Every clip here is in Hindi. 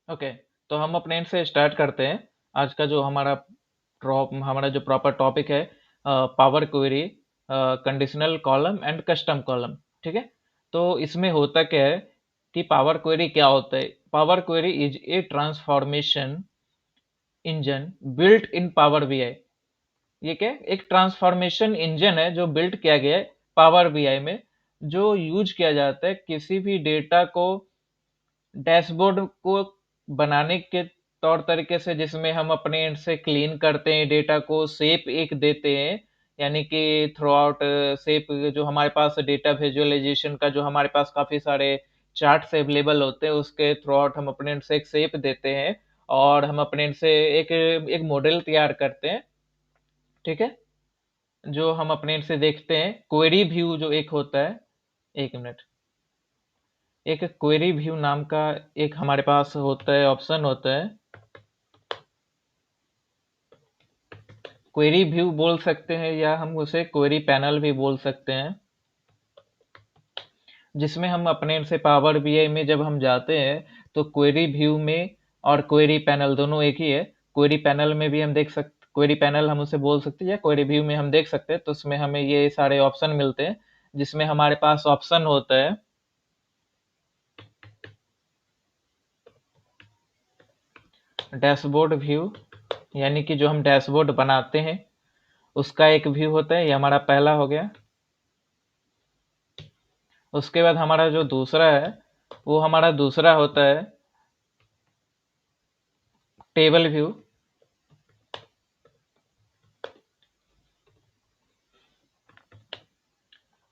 ओके, तो हम अपने एंड से स्टार्ट करते हैं। आज का जो हमारा जो प्रॉपर टॉपिक है, power query, conditional column and custom column. ठीक है, तो इसमें होता क्या है कि पावर क्वेरी क्या होता है? Power query is a transformation engine built in power BI. ये क्या है? एक ट्रांसफॉर्मेशन इंजन है जो बिल्ट किया गया है पावर बीआई में, जो यूज किया जाता है किसी भी डेटा को, डैशबोर्ड को बनाने के तौर तरीके से, जिसमें हम अपने एंड से क्लीन करते हैं डेटा को, शेप एक देते हैं, यानी कि थ्रू आउट शेप, जो हमारे पास डेटा विजुअलाइजेशन का जो हमारे पास काफ़ी सारे चार्ट्स अवेलेबल होते हैं, उसके थ्रू आउट हम अपने एंड से एक शेप देते हैं और हम अपने एंड से एक एक मॉडल तैयार करते हैं। ठीक है, जो हम अपने एंड से देखते हैं। क्वेरी व्यू जो एक होता है, एक मिनट, एक क्वेरी व्यू नाम का एक हमारे पास होता है, ऑप्शन होता है। क्वेरी व्यू बोल सकते हैं या हम उसे क्वेरी पैनल भी बोल सकते हैं, जिसमें हम अपने से पावर बीआई में जब हम जाते हैं तो क्वेरी व्यू में और क्वेरी पैनल दोनों एक ही है। क्वेरी पैनल में भी हम देख सकते, क्वेरी पैनल हम उसे बोल सकते हैं, या क्वेरी व्यू में हम देख सकते हैं, तो उसमें हमें ये सारे ऑप्शन मिलते हैं, जिसमें हमारे पास ऑप्शन होता है डैशबोर्ड व्यू, यानी कि जो हम डैशबोर्ड बनाते हैं उसका एक व्यू होता है, ये हमारा पहला हो गया। उसके बाद हमारा जो दूसरा है, वो हमारा दूसरा होता है टेबल व्यू।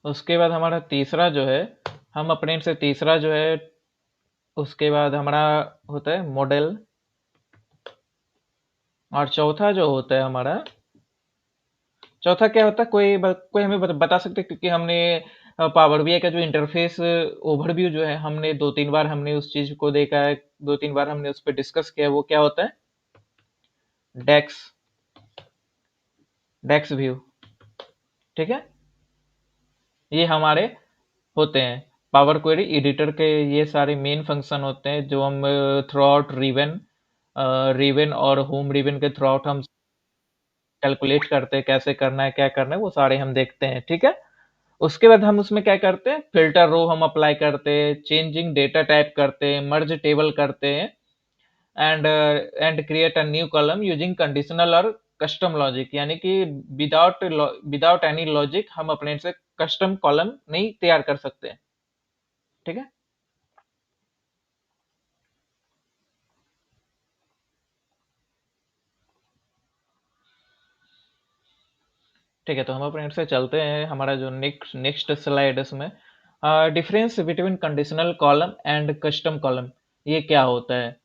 उसके बाद हमारा तीसरा जो है, हम अपने से तीसरा जो है, उसके बाद हमारा होता है मॉडल। और चौथा जो होता है हमारा, चौथा क्या होता है? कोई हमें बता सकते हैं? क्योंकि हमने पावर बीआई का जो इंटरफेस ओवरव्यू जो है, हमने दो तीन बार हमने उस चीज को देखा है, दो तीन बार हमने उस पर डिस्कस किया है। वो क्या होता है? डेक्स, डेक्स व्यू। ठीक है, ये हमारे होते हैं पावर क्वेरी एडिटर के। ये सारे मेन फंक्शन होते हैं जो हम थ्रू आउट रिवन और होम रिवन के थ्रू आउट हम कैलकुलेट करते हैं, कैसे करना है, क्या करना है, वो सारे हम देखते हैं। ठीक है, उसके बाद हम उसमें क्या करते हैं? फिल्टर रो हम अप्लाई करते हैं, चेंजिंग डेटा टाइप करते हैं, मर्ज टेबल करते हैं, and create a new column using conditional और कस्टम लॉजिक, यानी कि विदाउट विदाउट एनी लॉजिक हम अपने से कस्टम कॉलम नहीं तैयार कर सकते हैं। ठीक है, ठीक है, तो हम अपने से चलते हैं हमारा जो नेक्स्ट नेक्स्ट स्लाइड है, इसमें difference between conditional column and custom column, ये क्या होता है?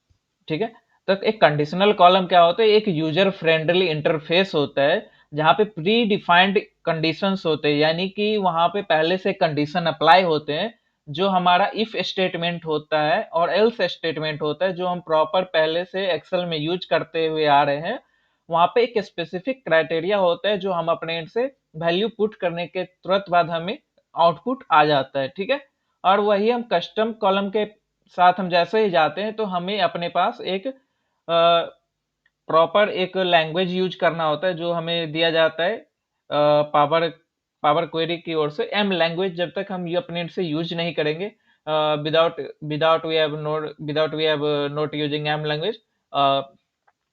ठीक है, तो एक कंडीशनल कॉलम क्या होता है? एक यूजर फ्रेंडली इंटरफेस होता है, जहाँ पे प्री डिफाइंड कंडीशंस होते हैं, यानी कि वहां पे पहले से कंडीशन अप्लाई होते हैं। जो हमारा इफ स्टेटमेंट होता है और एल्स स्टेटमेंट होता है, जो हम प्रॉपर पहले से एक्सेल में यूज करते हुए आ रहे हैं, वहां पे एक स्पेसिफिक क्राइटेरिया होता है, जो हम अपने end से वैल्यू पुट करने के तुरंत बाद हमें आउटपुट आ जाता है। ठीक है, और वही हम कस्टम कॉलम के साथ हम जैसे ही जाते हैं, तो हमें अपने पास एक प्रॉपर एक लैंग्वेज यूज करना होता है, जो हमें दिया जाता है पावर पावर क्वेरी की ओर से। एम लैंग्वेज जब तक हम ये अपने से यूज नहीं करेंगे, without without we have not using M language,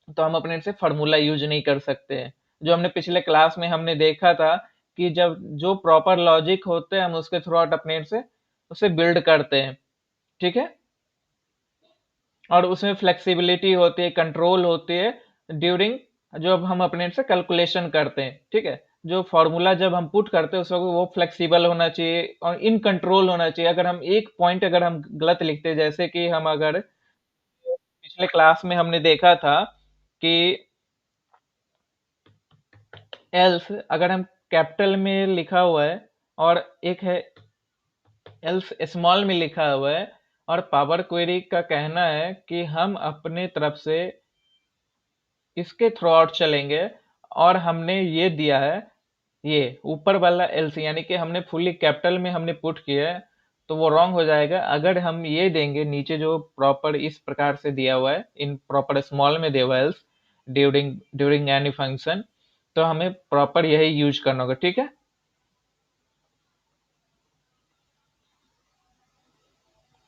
तो हम अपने से फार्मूला यूज नहीं कर सकते हैं। जो हमने पिछले क्लास में हमने देखा था कि जब जो प्रॉपर लॉजिक होते हैं, हम उसके थ्रू आउट अपने से उसे बिल्ड करते हैं। ठीक है, और उसमें फ्लेक्सिबिलिटी होती है, कंट्रोल होती है ड्यूरिंग, जब हम अपने से कैलकुलेशन करते हैं। ठीक है, जो फॉर्मूला जब हम पुट करते हैं, उस वक्त वो फ्लेक्सिबल होना चाहिए और इन कंट्रोल होना चाहिए। अगर हम एक पॉइंट अगर हम गलत लिखते हैं, जैसे कि हम अगर पिछले क्लास में हमने देखा था कि एल्स अगर हम कैपिटल में लिखा हुआ है और एक है एल्स स्मॉल में लिखा हुआ है, और पावर क्वेरी का कहना है कि हम अपने तरफ से इसके थ्रू आउट चलेंगे, और हमने ये दिया है, ये ऊपर वाला एल्स, यानी कि हमने फुल्ली कैपिटल में हमने पुट किया है, तो वो रॉन्ग हो जाएगा। अगर हम ये देंगे नीचे जो प्रॉपर इस प्रकार से दिया हुआ है, इन प्रॉपर स्मॉल में दिया हुआ है, else during during any function, तो हमें प्रॉपर यही यूज करना होगा, ठीक है।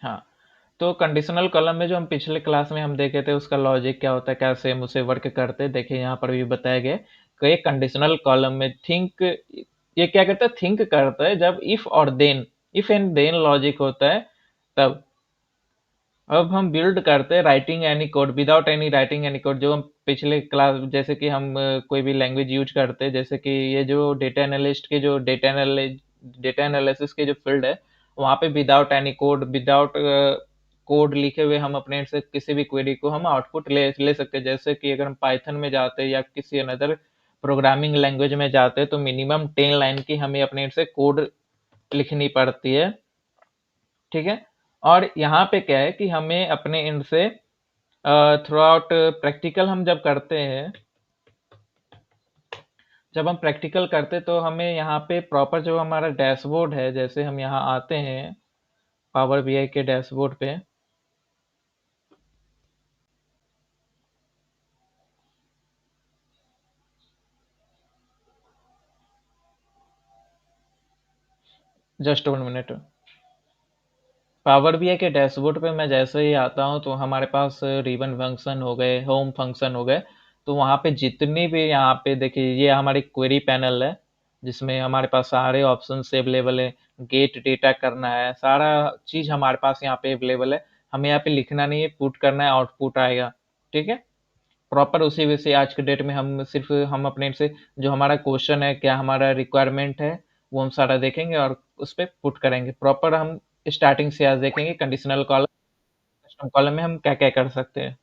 हाँ, तो कंडीशनल कॉलम में जो हम पिछले क्लास में हम देखे थे उसका लॉजिक क्या होता है, कैसे हम उसे वर्क करते हैं, देखिए यहाँ पर भी बताया गया है कि एक कंडीशनल कॉलम में थिंक, ये क्या करता है, थिंक करता है जब इफ और then, if and then logic होता है तब। अब हम बिल्ड करते हैं writing any code without any writing any code, जो हम पिछले क्लास, जैसे कि हम कोई भी लैंग्वेज यूज करते हैं, जैसे कि ये जो डेटा एनालिस्ट के जो डेटा एनालिसिस के जो फील्ड है, वहाँ पे without any code, without code लिखे हुए हम अपने से किसी भी क्वेरी को हम आउटपुट ले ले सकते हैं। जैसे कि अगर हम पाइथन में जाते हैं या किसी अनदर प्रोग्रामिंग लैंग्वेज में जाते हैं तो मिनिमम 10 लाइन की हमें अपने से कोड लिखनी पड़ती है, ठीक है। और यहाँ पे क्या है कि हमें अपने एंड से थ्रू आउट प्रैक्टिकल हम जब करते हैं, जब हम प्रैक्टिकल करते तो हमें यहाँ पे प्रॉपर जो हमारा डैशबोर्ड है, जैसे हम यहाँ आते हैं पावर बीआई के डैशबोर्ड पे, जस्ट 1 मिनट। पावर बीआई के डैशबोर्ड पे मैं जैसे ही आता हूँ तो हमारे पास रिबन फंक्शन हो गए, होम फंक्शन हो गए, तो वहाँ पे जितनी भी, यहाँ पे देखिए ये हमारी क्वेरी पैनल है जिसमें हमारे पास सारे ऑप्शन अवेलेबल है। गेट डेटा करना है, सारा चीज हमारे पास यहाँ पे अवेलेबल है। हमें यहाँ पे लिखना नहीं है, पुट करना है, आउटपुट आएगा, ठीक है। प्रॉपर उसी वजह से आज के डेट में हम सिर्फ हम अपने से जो हमारा क्वेश्चन है, क्या हमारा रिक्वायरमेंट है, वो हम सारा देखेंगे और उस पर पुट करेंगे। प्रॉपर हम स्टार्टिंग से आज देखेंगे कंडीशनल कॉलम, कस्टम कॉलम में हम क्या क्या कर सकते हैं।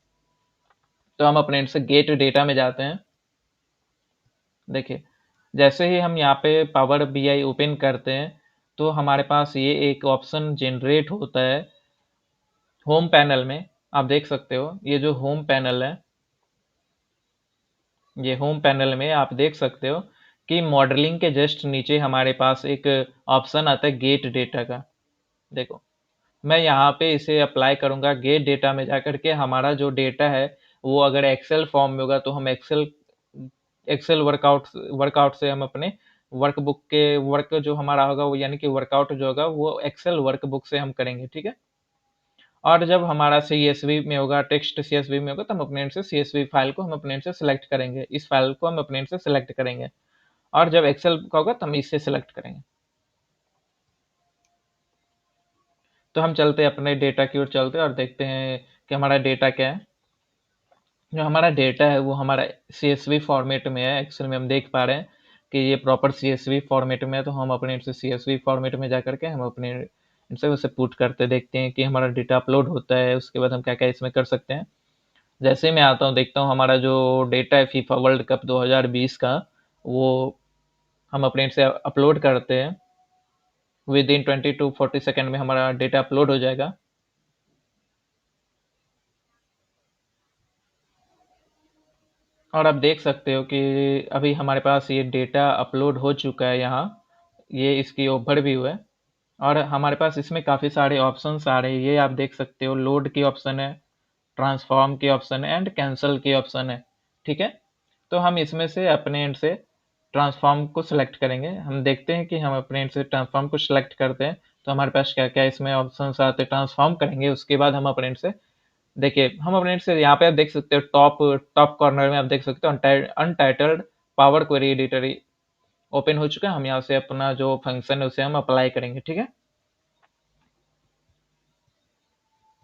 तो हम अपने से गेट डेटा में जाते हैं। देखिए जैसे ही हम यहाँ पे पावर बीआई ओपन करते हैं तो हमारे पास ये एक ऑप्शन जनरेट होता है होम पैनल में। आप देख सकते हो ये जो होम पैनल है, ये होम पैनल में आप देख सकते हो कि मॉडलिंग के जस्ट नीचे हमारे पास एक ऑप्शन आता है गेट डेटा का। देखो मैं यहाँ पे इसे अप्लाई करूंगा गेट डेटा में जाकर के, हमारा जो डेटा है वो अगर एक्सेल फॉर्म में होगा तो हम एक्सेल एक्सेल वर्कआउट से हम अपने वर्कबुक के वर्क जो हमारा होगा वो, यानी कि वर्कआउट जो होगा वो एक्सेल वर्कबुक से हम करेंगे, ठीक है। और जब हमारा सीएसवी में होगा, टेक्स्ट सीएसवी में होगा, तो हम अपने एंड से सीएसवी फाइल को हम अपने एंड से सिलेक्ट करेंगे, इस फाइल को हम अपने एंड से सिलेक्ट करेंगे। और जब एक्सेल का होगा तो हम इससे सिलेक्ट करेंगे। तो हम चलते हैं अपने डेटा की ओर, चलते हैं और देखते हैं कि हमारा डेटा क्या है। जो हमारा डेटा है वो हमारा सीएसवी फॉर्मेट में है, एक्सेल में हम देख पा रहे हैं कि ये प्रॉपर सीएसवी फॉर्मेट में है। तो हम अपने से सीएसवी फॉर्मेट में जा करके हम अपने इनसे उसे पुट करते देखते हैं कि हमारा डेटा अपलोड होता है, उसके बाद हम क्या क्या इसमें कर सकते हैं। जैसे मैं आता हूँ देखता हूँ हमारा जो डेटा है फीफा वर्ल्ड कप 2020 का, वो हम अपने से अपलोड करते हैं। विद इन 20 to 40 सेकेंड में हमारा डेटा अपलोड हो जाएगा। और आप देख सकते हो कि अभी हमारे पास ये डेटा अपलोड हो चुका है यहाँ, ये इसकी ओवरव्यू है। और हमारे पास इसमें काफ़ी सारे ऑप्शंस आ रहे हैं, ये आप देख सकते हो। लोड की ऑप्शन है, ट्रांसफॉर्म की ऑप्शन है एंड कैंसिल की ऑप्शन है, ठीक है। तो हम इसमें से अपने एंड से ट्रांसफॉर्म को सिलेक्ट करेंगे। हम देखते हैं कि हम अपने एंड से ट्रांसफॉर्म को सिलेक्ट करते हैं तो हमारे पास क्या क्या इसमें ऑप्शन आते हैं। ट्रांसफॉर्म करेंगे, उसके बाद हम अपने एंड से देखिए, हम अपने एंड से यहाँ पे आप देख सकते हो टॉप टॉप कॉर्नर में आप देख सकते हो untitled power query editor open हो चुका है। हम यहाँ से अपना जो फंक्शन है उसे हम अप्लाई करेंगे, ठीक है।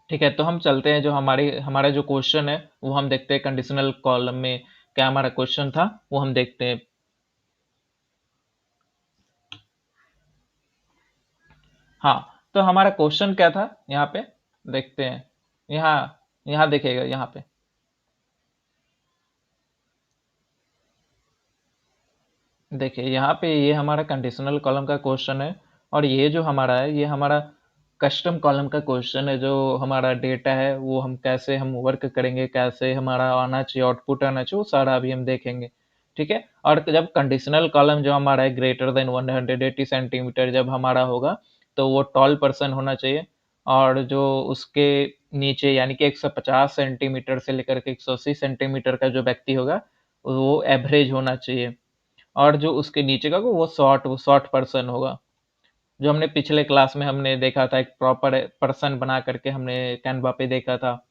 ठीक है, तो हम चलते हैं, जो हमारा जो क्वेश्चन है वो हम देखते हैं कंडीशनल कॉलम में क्या हमारा क्वेश्चन था, वो हम देखते हैं। हाँ, तो हमारा क्वेश्चन क्या था यहाँ पे देखते हैं। यहाँ यहाँ देखिएगा, यहाँ पे देखिए, यहाँ पे ये हमारा कंडीशनल कॉलम का क्वेश्चन है। और ये जो हमारा है ये हमारा कस्टम कॉलम का क्वेश्चन है। जो हमारा डेटा है वो हम कैसे हम वर्क करेंगे, कैसे हमारा आना चाहिए, आउटपुट आना चाहिए, वो सारा अभी हम देखेंगे, ठीक है। और जब कंडीशनल कॉलम जो हमारा है ग्रेटर देन 180 सेंटीमीटर जब हमारा होगा, तो वो टॉल पर्सन होना चाहिए। और जो उसके नीचे यानी कि 150 सेंटीमीटर से लेकर के 180 सेंटीमीटर का जो व्यक्ति होगा, वो एवरेज होना चाहिए। और जो उसके नीचे का वो शॉर्ट पर्सन होगा। जो हमने पिछले क्लास में हमने देखा था, एक प्रॉपर पर्सन बना करके हमने कैनवा पे देखा था।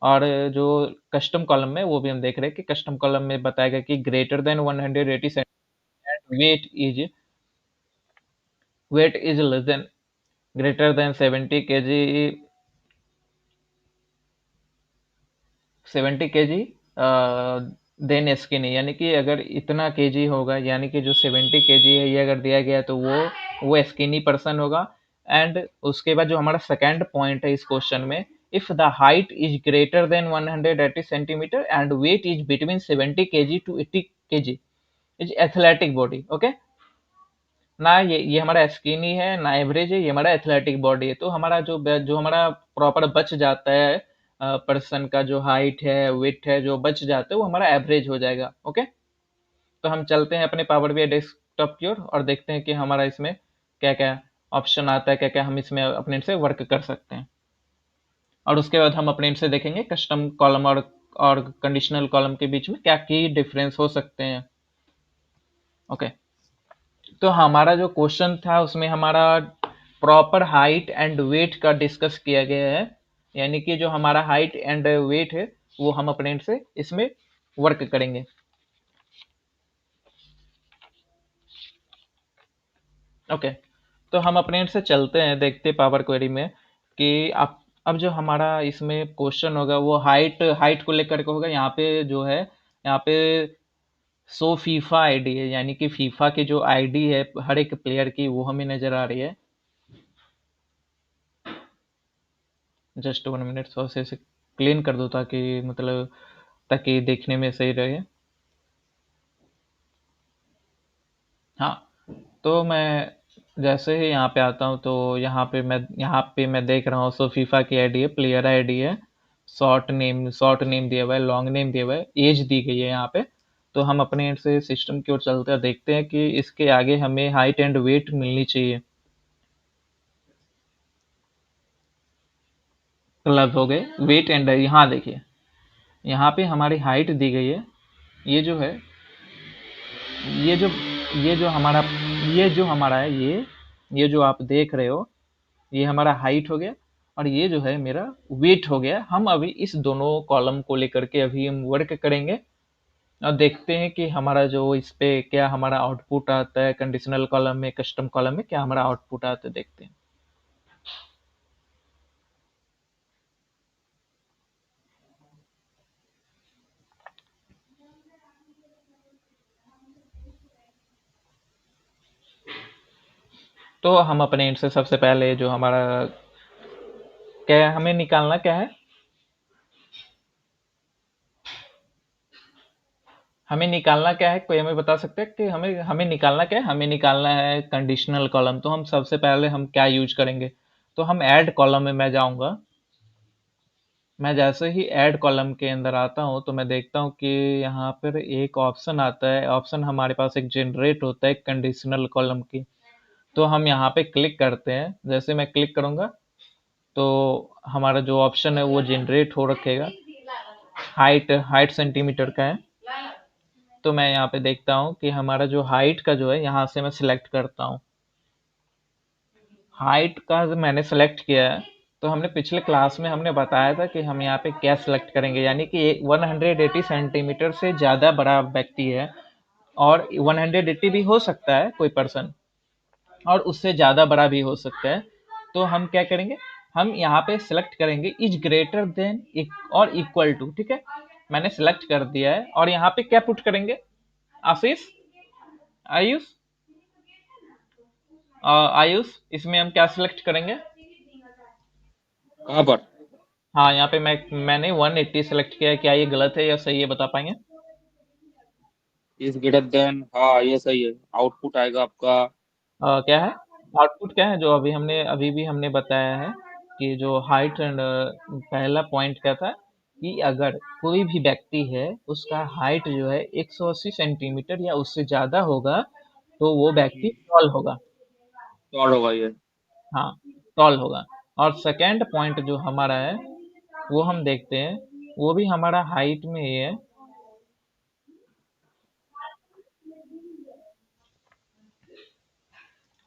और जो कस्टम कॉलम में वो भी हम देख रहे हैं कि कस्टम कॉलम में बताया गया कि greater than 180 centimetre, weight is less than greater than 70 kg, 70 kg than skinny, यानी कि अगर इतना केजी होगा, यानी कि जो 70 kg है ये अगर दिया गया है, तो वो स्किनी पर्सन होगा। एंड उसके बाद जो हमारा सेकंड पॉइंट है इस क्वेश्चन में, if the height is greater than 180 centimetre and weight is between 70 kg to 80 kg, is athletic body. Okay, ना ये हमारा स्किनी है, ना एवरेज है, ये हमारा एथलेटिक बॉडी है। तो हमारा जो हमारा प्रॉपर बच जाता है, पर्सन का जो हाइट है, वेट है, जो बच जाता है वो हमारा एवरेज हो जाएगा। ओके, तो हम चलते हैं अपने पावर बीआई डेस्कटॉप की ओर और देखते हैं कि हमारा इसमें क्या क्या ऑप्शन आता है, क्या क्या हम इसमें अपने से वर्क कर सकते हैं। और उसके बाद हम अपने से देखेंगे कस्टम कॉलम और कंडीशनल कॉलम के बीच में क्या की डिफरेंस हो सकते हैं। ओके, तो हमारा जो क्वेश्चन था उसमें हमारा प्रॉपर हाइट एंड वेट का डिस्कस किया गया है। यानी कि जो हमारा हाइट एंड वेट है वो हम अपने से इसमें वर्क करेंगे। ओके, तो हम अपने से चलते हैं, देखते पावर क्वेरी में कि अब जो हमारा इसमें क्वेश्चन होगा वो हाइट हाइट को लेकर के होगा। यहाँ पे जो है, यहाँ पे सो फीफा आईडी है, यानी कि फीफा की जो आईडी है हर एक प्लेयर की वो हमें नजर आ रही है। जस्ट 1 मिनट, थोड़ा सा इसे क्लीन कर दो ताकि मतलब ताकि देखने में सही रहे। हाँ, तो मैं जैसे ही यहाँ पे आता हूँ तो यहाँ पे मैं देख रहा हूँ, सो फीफा की आईडी है, प्लेयर आईडी है, शॉर्ट नेम दिया हुआ है, लॉन्ग नेम दिया हुआ है, एज दी गई है यहाँ पे। तो हम अपने से सिस्टम की ओर चलते हैं, देखते हैं कि इसके आगे हमें हाइट एंड वेट मिलनी चाहिए। क्लब हो गए, वेट एंड यहाँ देखिए, यहाँ पे हमारी हाइट दी गई है। ये जो है, ये जो ये जो हमारा है, ये जो आप देख रहे हो, ये हमारा हाइट हो गया। और ये जो है मेरा वेट हो गया। हम अभी इस दोनों कॉलम को लेकर के अभी हम वर्क करेंगे और देखते हैं कि हमारा जो इस पे क्या हमारा आउटपुट आता है, कंडीशनल कॉलम में, कस्टम कॉलम में क्या हमारा आउटपुट आता है, देखते हैं। तो हम अपने एंड से सबसे पहले जो हमारा क्या है, हमें निकालना क्या है, कोई हमें बता सकते हैं कि हमें हमें निकालना क्या है। हमें निकालना है कंडीशनल कॉलम। तो हम सबसे पहले हम क्या यूज करेंगे, तो हम ऐड कॉलम में मैं जाऊंगा। मैं जैसे ही ऐड कॉलम के अंदर आता हूँ तो मैं देखता हूँ कि यहाँ पर एक ऑप्शन आता है। ऑप्शन हमारे पास एक जनरेट होता है कंडीशनल कॉलम की। तो हम यहाँ पे क्लिक करते हैं। जैसे मैं क्लिक करूंगा तो हमारा जो ऑप्शन है वो जनरेट हो रखेगा। हाइट हाइट सेंटीमीटर का है। तो मैं यहाँ पे देखता हूँ कि हमारा जो हाइट का जो है, यहाँ से मैं सिलेक्ट करता हूँ। हाइट का जो मैंने सेलेक्ट किया है, तो हमने पिछले क्लास में हमने बताया था कि हम यहाँ पे क्या सिलेक्ट करेंगे, यानी कि 180 सेंटीमीटर से ज़्यादा बड़ा व्यक्ति है, और 180 भी हो सकता है कोई पर्सन, और उससे ज़्यादा बड़ा भी हो सकता है। तो हम क्या करेंगे, हम यहाँ पे सिलेक्ट करेंगे इज ग्रेटर देन और इक्वल टू। ठीक है, मैंने सिलेक्ट कर दिया है। और यहाँ पे क्या पुट करेंगे, आशीष, आयुष, आयुष, इसमें हम क्या सिलेक्ट करेंगे। कहाँ पर? हाँ, यहाँ पे मैंने 180 सेलेक्ट किया है। क्या ये गलत है या सही है, बता पाएंगे। इज ग्रेटर देन, हाँ ये सही है। आउटपुट आएगा आपका। क्या है आउटपुट, क्या है जो अभी भी हमने बताया है कि जो हाइट एंड पहला पॉइंट क्या था कि अगर कोई भी व्यक्ति है, उसका हाइट जो है 180 सेंटीमीटर या उससे ज्यादा होगा, तो वो व्यक्ति टॉल होगा। सॉल्व होगा ये। हाँ, टॉल होगा। और सेकंड पॉइंट जो हमारा है वो हम देखते हैं, वो भी हमारा हाइट में ही है।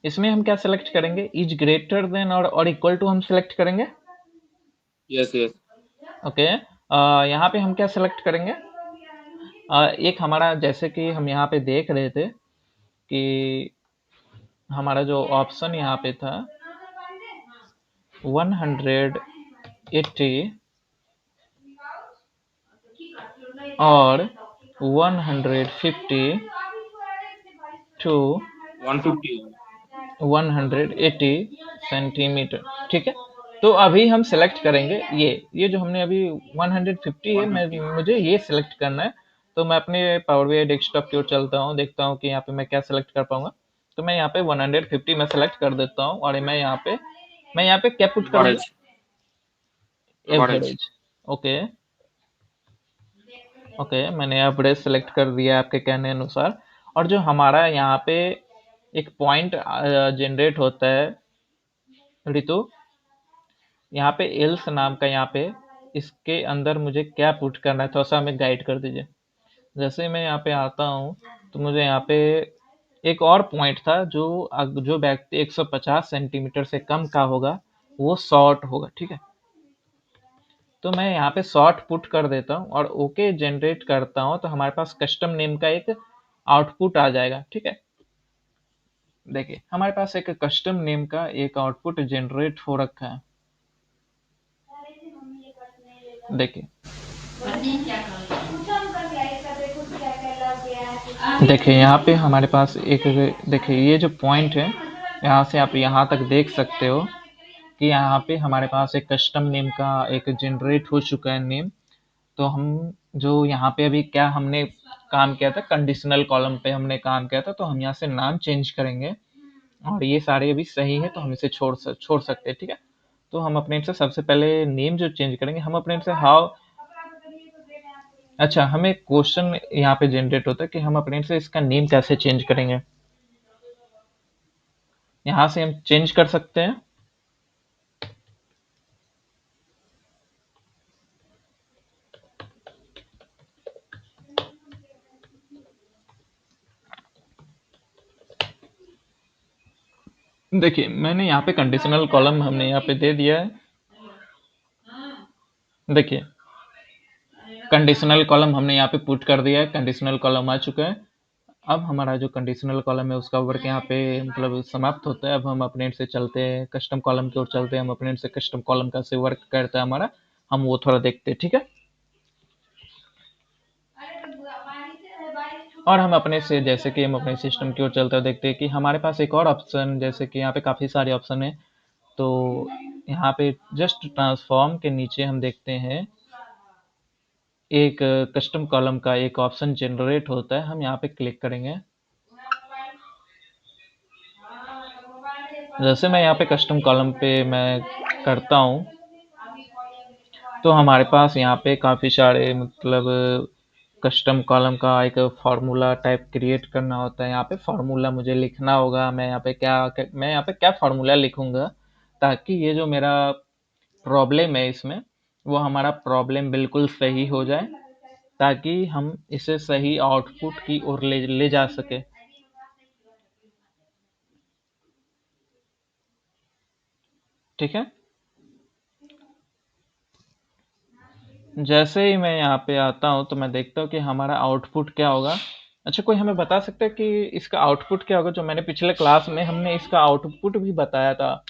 इसमें हम क्या सेलेक्ट करेंगे, इज ग्रेटर देन और इक्वल टू हम सेलेक्ट करेंगे। Yes yes. ओके, यहाँ पे हम क्या सेलेक्ट करेंगे, एक हमारा जैसे कि हम यहाँ पे देख रहे थे कि हमारा जो ऑप्शन यहाँ पे था 180 और 150 टू 150। 180 सेंटीमीटर, ठीक है। तो अभी हम सेलेक्ट करेंगे ये जो हमने अभी 150 है, मैं 150। मुझे ये सेलेक्ट करना है। तो मैं अपने पावर बीआई डेस्कटॉप की ओर चलता हूँ, देखता हूँ कि यहाँ पे मैं क्या सेलेक्ट कर पाऊंगा। तो मैं यहाँ पे 150 में सेलेक्ट कर देता हूँ, और मैं यहाँ पे क्या पुट करूंगा, average. Average. Average. Okay, okay, मैंने एवरेज सेलेक्ट कर दिया आपके कहने अनुसार। और जो हमारा यहाँ पे एक पॉइंट जनरेट होता है ऋतु, यहाँ पे एल्स नाम का, यहाँ पे इसके अंदर मुझे क्या पुट करना है, थोड़ा सा हमें गाइड कर दीजिए। जैसे मैं यहाँ पे आता हूँ तो मुझे यहाँ पे एक और पॉइंट था, जो व्यक्ति 150 सेंटीमीटर से कम का होगा वो शॉर्ट होगा, ठीक है। तो मैं यहाँ पे शॉर्ट पुट कर देता हूँ और ओके जनरेट करता हूँ, तो हमारे पास कस्टम नेम का एक आउटपुट आ जाएगा, ठीक है। देखिए हमारे पास एक कस्टम नेम का एक आउटपुट जनरेट हो रखा है। देखिए, देखिए यहाँ पे हमारे पास एक, देखिए ये जो पॉइंट है, यहाँ से आप यहाँ तक देख सकते हो कि यहाँ पे हमारे पास एक कस्टम नेम का एक जनरेट हो चुका है नेम। तो हम जो यहाँ पे अभी क्या हमने काम किया था, कंडीशनल कॉलम पे हमने काम किया था, तो हम यहाँ से नाम चेंज करेंगे। और ये सारे अभी सही है तो हम इसे छोड़ सकते हैं, ठीक है। तो हम अपने से सबसे पहले नेम जो चेंज करेंगे, हम अपने से हाउ, अच्छा, हमें क्वेश्चन यहाँ पे जनरेट होता है कि हम अपने से इसका नेम कैसे चेंज करेंगे। यहाँ से हम चेंज कर सकते हैं। देखिए मैंने यहाँ पे कंडीशनल कॉलम हमने यहाँ पे दे दिया है। देखिए कंडीशनल कॉलम हमने यहाँ पे पुट कर दिया है, कंडीशनल कॉलम आ चुका है। अब हमारा जो कंडीशनल कॉलम है उसका वर्क यहाँ पे मतलब समाप्त होता है। अब हम अपने से चलते हैं कस्टम कॉलम की ओर चलते हैं, हम अपने से कस्टम कॉलम का से वर्क करता है हमारा, हम वो थोड़ा देखते हैं, ठीक है। और हम अपने से जैसे कि हम अपने सिस्टम की ओर चलते हुए देखते हैं कि हमारे पास एक और ऑप्शन, जैसे कि यहाँ पे काफ़ी सारे ऑप्शन है। तो यहाँ पे जस्ट ट्रांसफॉर्म के नीचे हम देखते हैं एक कस्टम कॉलम का एक ऑप्शन जनरेट होता है, हम यहाँ पे क्लिक करेंगे। जैसे मैं यहाँ पे कस्टम कॉलम पे मैं करता हूँ, तो हमारे पास यहाँ पे काफ़ी सारे मतलब कस्टम कॉलम का एक फार्मूला टाइप क्रिएट करना होता है। यहाँ पे फार्मूला मुझे लिखना होगा। मैं यहाँ पे क्या फार्मूला लिखूंगा ताकि ये जो मेरा प्रॉब्लम है इसमें, वो हमारा प्रॉब्लम बिल्कुल सही हो जाए, ताकि हम इसे सही आउटपुट की ओर ले जा सके, ठीक है। जैसे ही मैं यहाँ पे आता हूँ तो मैं देखता हूँ कि हमारा आउटपुट क्या होगा। अच्छा, कोई हमें बता सकता है कि इसका आउटपुट क्या होगा, जो मैंने पिछले क्लास में हमने इसका आउटपुट भी बताया था।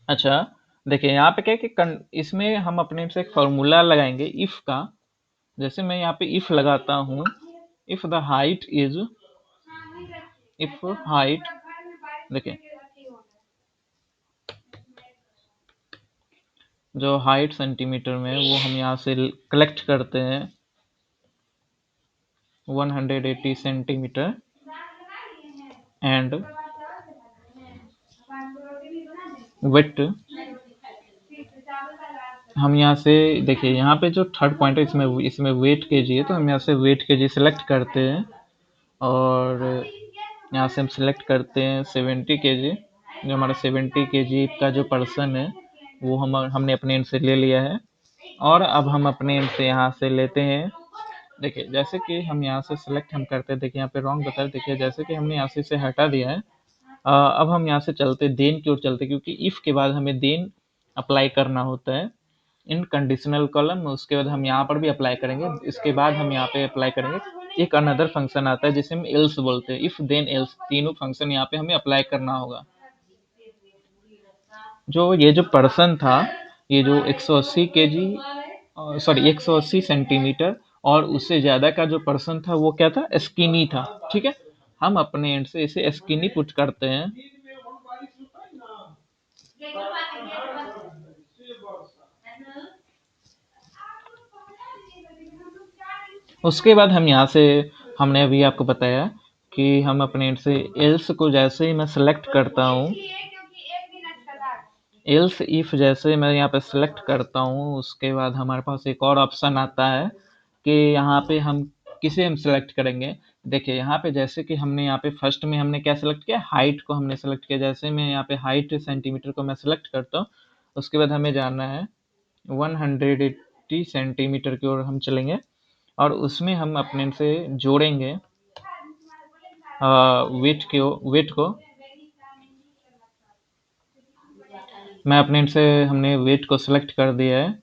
अच्छा, देखिए यहाँ पे क्या है कि इसमें हम अपने से एक फॉर्मूला लगाएंगे इफ का। जैसे मैं यहाँ पे इफ लगाता हूँ, if the height is, if height, देखिए जो हाइट सेंटीमीटर में वो हम यहाँ से कलेक्ट करते हैं 180 सेंटीमीटर, एंड विड्थ हम यहाँ से, देखिए यहाँ पे जो थर्ड पॉइंट है इसमें इसमें वेट केजी है, तो हम यहाँ से वेट केजी सेलेक्ट करते हैं और यहाँ से हम सिलेक्ट करते हैं 70 kg। जो हमारा 70 kg का जो पर्सन है वो हमने अपने एंड से ले लिया है। और अब हम अपने एंड से यहाँ से लेते हैं। देखिए जैसे कि हम यहाँ से सिलेक्ट हम करते हैं, देखिए यहाँ पे रॉन्ग बता है। देखिए जैसे कि हमने यहाँ से इसे हटा दिया है। अब हम यहाँ से चलते देन की ओर चलते, क्योंकि इफ के बाद हमें देन अप्लाई करना होता है इन कंडीशनल कॉलम। उसके बाद हम यहाँ पर भी अप्लाई करेंगे, इसके बाद हम यहाँ पे अप्लाई करेंगे एक अनदर फंक्शन आता है जिसे हम एल्स बोलते हैं। इफ देन एल्स तीनों फंक्शन यहाँ पे हमें अप्लाई करना होगा। जो ये जो पर्सन था, ये जो 180 केजी, सॉरी 180 सेंटीमीटर और उससे ज्यादा का जो पर्सन था वो क्या था, स्किनी था। ठीक है, हम अपने एंड से इसे स्किनी पुट करते हैं। उसके बाद हम यहाँ से, हमने अभी आपको बताया कि हम अपने एंड से एल्स को जैसे ही मैं सेलेक्ट करता हूँ, एल्स इफ जैसे मैं यहाँ पे सिलेक्ट करता हूँ, उसके बाद हमारे पास एक और ऑप्शन आता है कि यहाँ पे हम किसे हम सिलेक्ट करेंगे। देखिए यहाँ पे जैसे कि हमने यहाँ पे फर्स्ट में हमने क्या सिलेक्ट किया, हाइट को हमने सेलेक्ट किया। जैसे मैं यहाँ पे हाइट सेंटीमीटर को मैं सिलेक्ट करता हूँ, उसके बाद हमें जाना है 180 सेंटीमीटर की ओर हम चलेंगे और उसमें हम अपने से जोड़ेंगे वेट को। मैं अपने से हमने वेट को सिलेक्ट कर दिया है।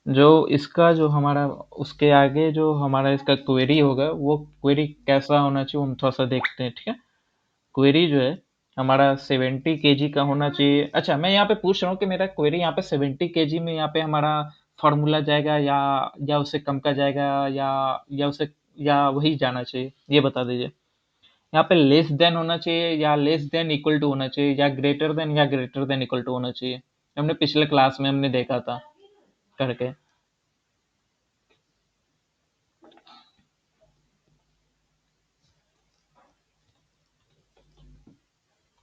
जो इसका जो हमारा उसके आगे जो हमारा इसका क्वेरी होगा, वो क्वेरी कैसा होना चाहिए वो हम थोड़ा सा देखते हैं। ठीक है, क्वेरी जो है हमारा 70 kg का होना चाहिए। अच्छा, मैं यहाँ पे पूछ रहा हूँ कि मेरा क्वेरी यहाँ पे 70 kg में यहाँ पे हमारा फॉर्मूला जाएगा या उससे कम का जाएगा, या उसे या वही जाना चाहिए, ये बता दीजिए। यहाँ पे लेस देन होना चाहिए या लेस देन इक्वल टू होना चाहिए या ग्रेटर देन इक्वल टू होना चाहिए। हमने पिछले क्लास में हमने देखा था करके।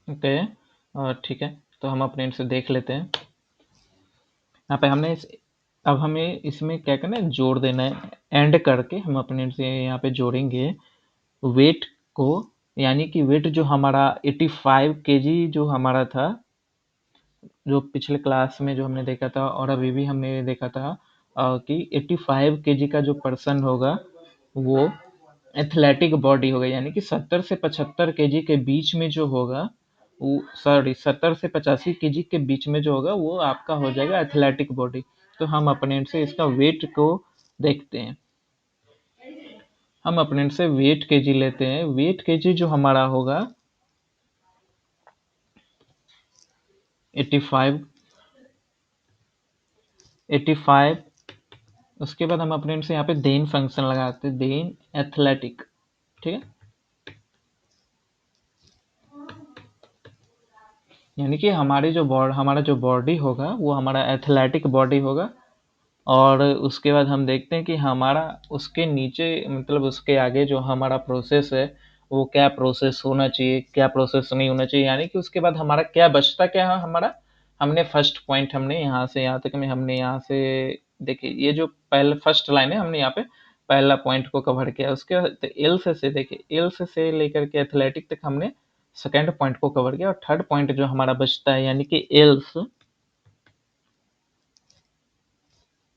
ओके, ठीक है, तो हम अपने इनसे देख लेते हैं। यहाँ पे अब हमें इसमें क्या करना है, जोड़ देना है। एंड करके हम अपने से यहाँ पे जोड़ेंगे वेट को। यानी कि वेट जो हमारा 85 kg जो हमारा था, जो पिछले क्लास में जो हमने देखा था और अभी भी हमने देखा था, कि 85 kg का जो पर्सन होगा वो एथलेटिक बॉडी होगा। यानी कि 70 से 75 kg के बीच में जो होगा, वो सॉरी 70 से 85 kg के बीच में जो होगा वो आपका हो जाएगा एथलेटिक बॉडी। तो हम अपने से इसका वेट को देखते हैं। हम अपने से वेट केजी लेते हैं। वेट केजी जो हमारा होगा 85, 85। उसके बाद हम अपने से यहाँ पे देन फंक्शन लगाते हैं, देन एथलेटिक। ठीक है, यानी कि हमारा जो बॉडी होगा वो हमारा एथलेटिक बॉडी होगा। और उसके बाद हम देखते हैं कि हमारा उसके नीचे, मतलब उसके आगे जो हमारा प्रोसेस है वो क्या प्रोसेस होना चाहिए, क्या प्रोसेस नहीं होना चाहिए। यानी कि उसके बाद हमारा क्या बचता क्या है हमारा। हमने फर्स्ट पॉइंट हमने यहाँ से यहाँ तक में हमने यहाँ से, देखिए ये जो पहले फर्स्ट लाइन है हमने यहाँ पे पहला पॉइंट को कवर किया। उसके बाद एल्स से देखिए, एल्स से लेकर के एथलेटिक तक हमने सेकेंड पॉइंट को कवर किया। और थर्ड पॉइंट जो हमारा बचता है यानी कि एल्स,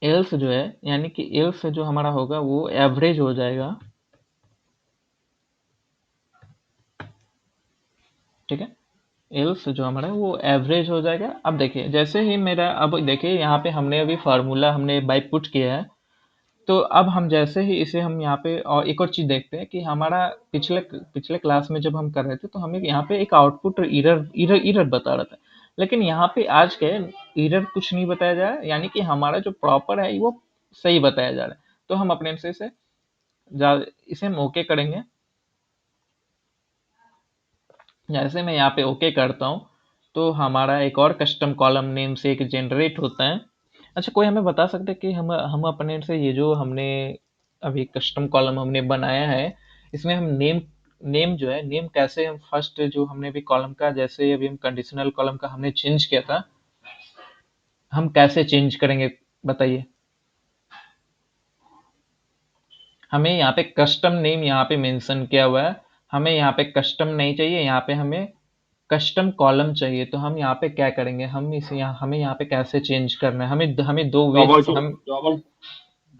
एल्स जो है यानी कि एल्स जो हमारा होगा वो एवरेज हो जाएगा। ठीक है, एल्स जो हमारा है वो एवरेज हो जाएगा। अब देखिए जैसे ही मेरा, अब देखिए यहाँ पे हमने अभी फार्मूला हमने बाई पुट किया है। तो अब हम जैसे ही इसे हम यहाँ पे और एक और चीज देखते हैं कि हमारा पिछले पिछले क्लास में जब हम कर रहे थे तो हमें यहाँ पे एक आउटपुट इरर बता रहा था। लेकिन यहाँ पे आज के इरर कुछ नहीं बताया जा रहा है, यानी कि हमारा जो प्रॉपर है वो सही बताया जा रहा है। तो हम अपने से इसे हम ओके करेंगे। जैसे मैं यहाँ पे ओके करता हूँ तो हमारा एक और कस्टम कॉलम नेम से एक जनरेट होता है। अच्छा, कोई हमें बता सकता है कि हम अपने से ये जो हमने अभी कस्टम कॉलम हमने बनाया है, इसमें हम नेम नेम जो है, नेम कैसे हम फर्स्ट जो हमने अभी कॉलम का, जैसे अभी हम कंडीशनल कॉलम का हमने चेंज किया था, हम कैसे चेंज करेंगे बताइए। हमें यहाँ पे कस्टम नेम यहाँ पे मेंशन किया हुआ है, हमें यहाँ पे कस्टम नहीं चाहिए, यहाँ पे हमें कस्टम कॉलम चाहिए। तो हम यहाँ पे क्या करेंगे, हम इसे यहाँ हमें यहाँ पे कैसे चेंज करना है, हमें दो वेज डबल हम डबल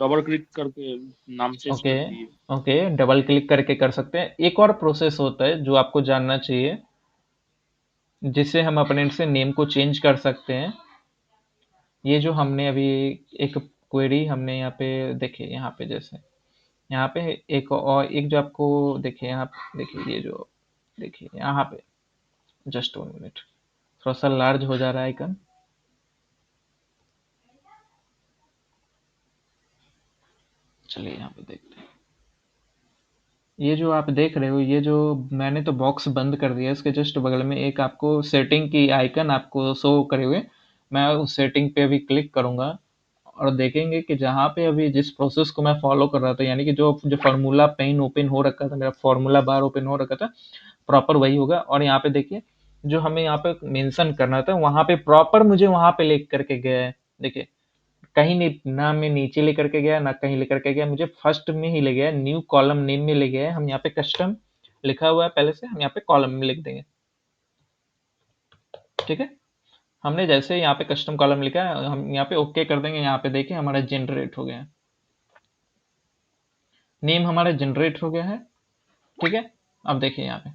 डबल क्लिक करके नाम चेंज ओके कर दिए। ओके डबल क्लिक करके कर सकते हैं। एक और प्रोसेस होता है जो आपको जानना चाहिए, जिससे हम अपने से नेम को चेंज कर सकते हैं। ये जो हमने अभी एक क्वेरी हमने यहाँ पे देखिए, यहाँ पे जैसे यहाँ पे एक और एक जो आपको देखिए, यहाँ देखिए ये जो देखिए यहाँ पे, जस्ट 1 मिनट, थोड़ा सा लार्ज हो जा रहा है आइकन। चलिए यहाँ पे देखते हैं। ये जो आप देख रहे हो, ये जो मैंने तो बॉक्स बंद कर दिया, इसके जस्ट बगल में एक आपको सेटिंग की आइकन आपको शो करे हुए, मैं उस सेटिंग पे अभी क्लिक करूंगा और देखेंगे कि जहाँ पे अभी जिस प्रोसेस को मैं फॉलो कर रहा था, यानी कि जो जो फार्मूला पेन ओपन हो रखा था, मेरा फार्मूला बार ओपन हो रखा था, प्रॉपर वही होगा। और यहाँ पे देखिए, जो हमें यहाँ पे मेंशन करना था वहाँ पे प्रॉपर मुझे वहाँ पे लिख करके गया है। देखिए, कहीं नहीं ना, मैं नीचे लेकर के गया ना कहीं लेकर के गया, मुझे फर्स्ट में ही ले गया, न्यू कॉलम नेम में ले गया है। हम यहाँ पे कस्टम लिखा हुआ है पहले से, हम यहाँ पे कॉलम में लिख देंगे। ठीक है, हमने जैसे यहाँ पे कस्टम कॉलम लिखा है, हम यहाँ पे ओके कर देंगे। यहाँ पे देखिए हमारा जनरेट हो गया है, नेम हमारा जनरेट हो गया है। ठीक है, अब देखिए यहाँ पे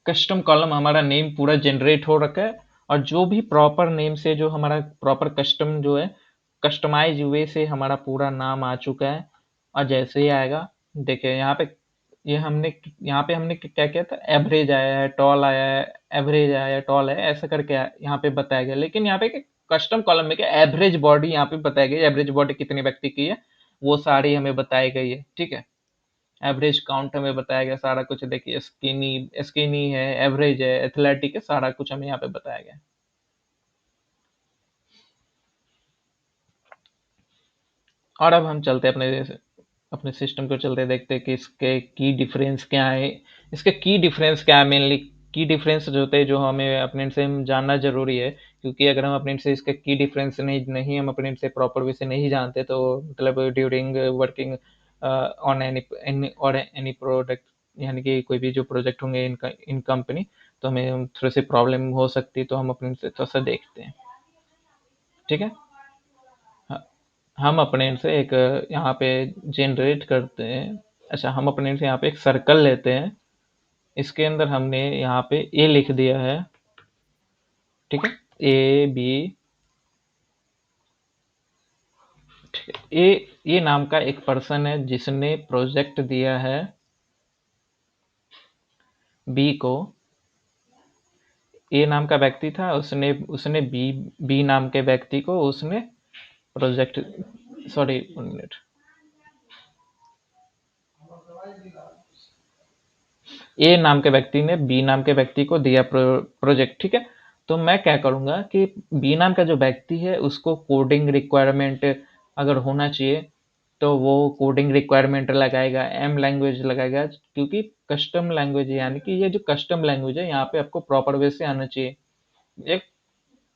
कस्टम कॉलम हमारा नेम पूरा जनरेट हो रखा है, और जो भी प्रॉपर नेम से जो हमारा प्रॉपर कस्टम जो है, कस्टमाइज वे से हमारा पूरा नाम आ चुका है। और जैसे ही आएगा, देखिए यहाँ पे ये हमने यहाँ पे हमने क्या किया था, एवरेज आया है, टॉल आया है, एवरेज आया है, टॉल है, ऐसा करके यहाँ पे बताया गया। लेकिन यहाँ पे कस्टम कॉलम में क्या, एवरेज बॉडी यहाँ पे बताई गई, एवरेज बॉडी कितने व्यक्ति की है वो सारी हमें बताई गई है। ठीक है, एवरेज काउंट हमें बताया गया सारा कुछ। देखिए, स्किनी स्किनी है, एवरेज है, एथलेटिक है, सारा कुछ हमें यहाँ पे बताया गया। और अब हम चलते हैं अपने अपने सिस्टम को, चलते देखते हैं कि इसके की डिफरेंस क्या है। इसके की डिफरेंस क्या है, मेनली की डिफरेंस जो होते हैं, जो हमें अपने से जानना जरूरी है। क्योंकि अगर हम अपने से इसके की डिफरेंस नहीं नहीं हम अपने से प्रॉपर वे से नहीं जानते, तो मतलब ड्यूरिंग वर्किंग ऑन एनी और एनी प्रोडक्ट, यानी कि कोई भी जो प्रोजेक्ट होंगे इन कंपनी, तो हमें थोड़ी सी प्रॉब्लम हो सकती है। तो हम अपने से थोड़ा सा देखते हैं। ठीक है, हाँ, हम अपने से एक यहाँ पे जनरेट करते हैं। अच्छा, हम अपने से यहाँ पे एक सर्कल लेते हैं, इसके अंदर हमने यहाँ पे ए लिख दिया है। ठीक है, ए बी, ठीक है, ए नाम का एक पर्सन है जिसने प्रोजेक्ट दिया है बी को। ए नाम का व्यक्ति था, उसने उसने बी नाम के व्यक्ति को उसने प्रोजेक्ट, सॉरी 1 मिनट, ए नाम के व्यक्ति ने बी नाम के व्यक्ति को दिया प्रोजेक्ट। ठीक है, तो मैं क्या करूंगा कि बी नाम का जो व्यक्ति है उसको कोडिंग रिक्वायरमेंट अगर होना चाहिए, तो वो कोडिंग रिक्वायरमेंट लगाएगा, एम लैंग्वेज लगाएगा। क्योंकि कस्टम लैंग्वेज, यानी कि ये जो कस्टम लैंग्वेज है, यहाँ पे आपको प्रॉपर वे से आना चाहिए। एक